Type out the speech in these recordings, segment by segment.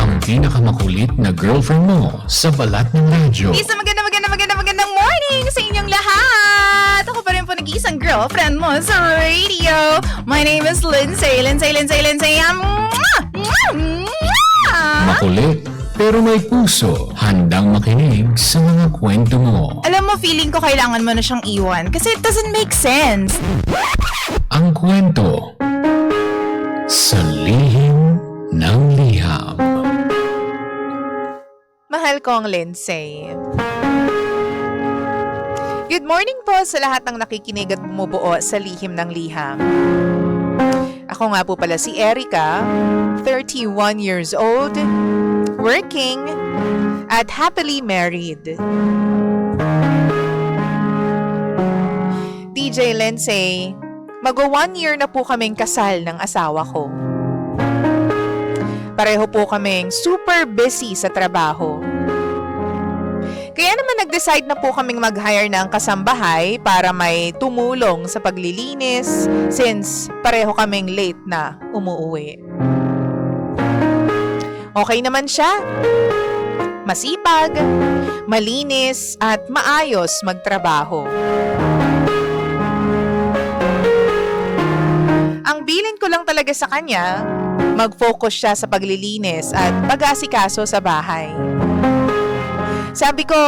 Ang pinakamakulit na girlfriend mo sa balat ng radyo. Isang magandang morning sa inyong lahat! Ako pa rin po nag-iisang girlfriend mo sa radio. My name is Lindsay. Makulit pero may puso, handang makinig sa mga kwento mo. Alam mo, feeling ko kailangan mo na siyang iwan kasi it doesn't make sense. Ang kwento sa lihim ng liham. Mahal kong Lindsay. Good morning po sa lahat ng nakikinig at bumubuo sa lihim ng liham. Ako nga po pala si Erica, 31 years old, working, at happily married. DJ Lindsay, mag-1 year na po kaming kasal ng asawa ko. Pareho po kaming super busy sa trabaho. Kaya naman nag-decide na po kaming mag-hire ng kasambahay para may tumulong sa paglilinis since pareho kaming late na umuuwi. Okay naman siya. Masipag, malinis at maayos magtrabaho. Ang bilin ko lang talaga sa kanya, mag-focus siya sa paglilinis at pag-aasikaso sa bahay. Sabi ko,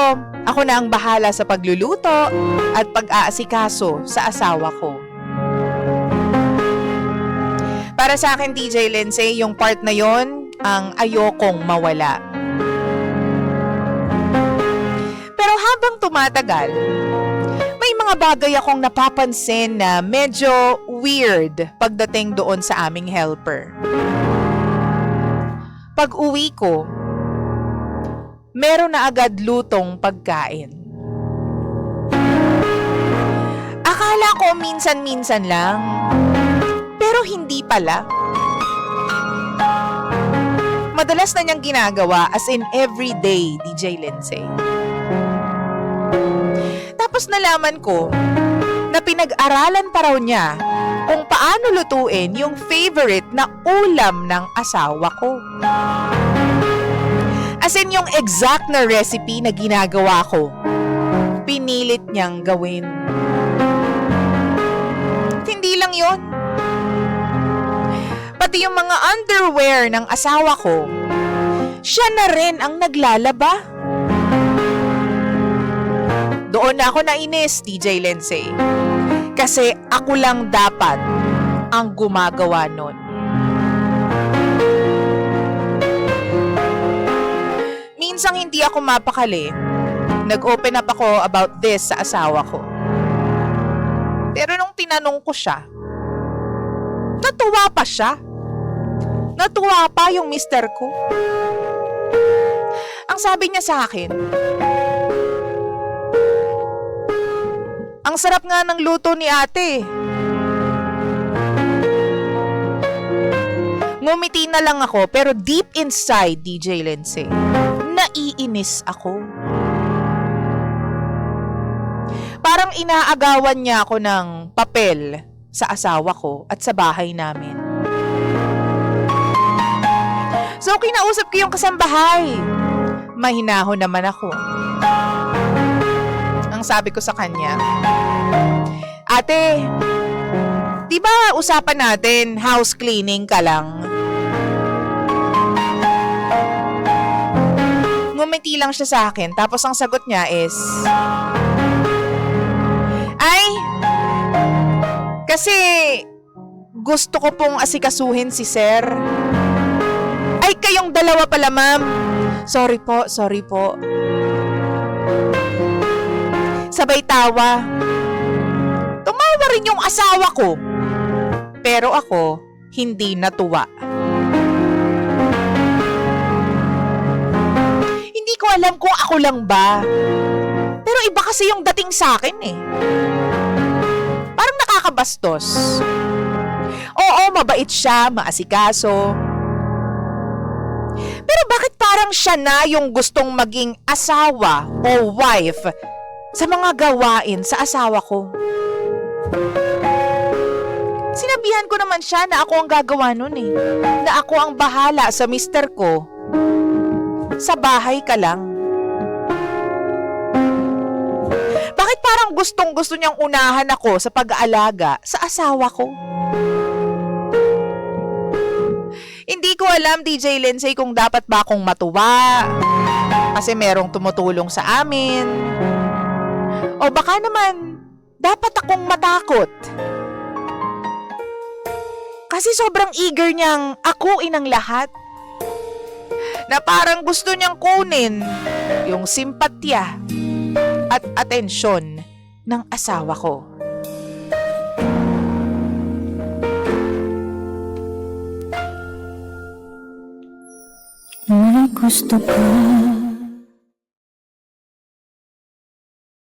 ako na ang bahala sa pagluluto at pag-aasikaso sa asawa ko. Para sa akin, DJ Lindsay, yung part na yon ang ayokong mawala. Pero habang tumatagal, may mga bagay akong napapansin na medyo weird pagdating doon sa aming helper. Pag uwi ko, meron na agad lutong pagkain. Akala ko minsan-minsan lang, pero hindi pala. Madalas na niyang ginagawa as in everyday, DJ Lindsay. Tapos nalaman ko na pinag-aralan pa raw niya kung paano lutuin yung favorite na ulam ng asawa ko. As in yung exact na recipe na ginagawa ko, pinilit niyang gawin. At hindi lang yon. Pati yung mga underwear ng asawa ko, siya na rin ang naglalaba. Doon na ako nainis, DJ Lindsay. Kasi ako lang dapat ang gumagawa nun. Minsang hindi ako mapakali, nag-open up ako about this sa asawa ko. Pero nung tinanong ko siya, natuwa pa siya. Natuwa pa yung mister ko. Ang sabi niya sa akin, ang sarap nga ng luto ni ate. Ngumiti na lang ako pero deep inside, DJ Lindsay, naiinis ako. Parang inaagawan niya ako ng papel sa asawa ko at sa bahay namin. So kinausap ko yung kasambahay. Mahinahon naman ako. Ang sabi ko sa kanya, ate, di ba usapan natin house cleaning ka lang? Ngumiti lang siya sa akin, tapos ang sagot niya is, ay, kasi gusto ko pong asikasuhin si sir. Ay, kayong dalawa pala, ma'am. Sorry po. Sabay tawa. Tumawa rin yung asawa ko. Pero ako, hindi natuwa. Hindi ko alam kung ako lang ba. Pero iba kasi yung dating sa akin eh. Parang nakakabastos. Oo, mabait siya, maasikaso. Pero bakit parang siya na yung gustong maging asawa o wife sa mga gawain sa asawa ko? Sinabihan ko naman siya na ako ang gagawa nun eh. Na ako ang bahala sa mister ko. Sa bahay ka lang. Bakit parang gustong-gusto niyang unahan ako sa pag-aalaga sa asawa ko? Hindi ko alam, DJ Lindsay, kung dapat ba akong matuwa kasi merong tumutulong sa amin. O baka naman, dapat akong matakot. Kasi sobrang eager niyang akuin ang lahat. Na parang gusto niyang kunin yung simpatya at atensyon ng asawa ko. May gusto ka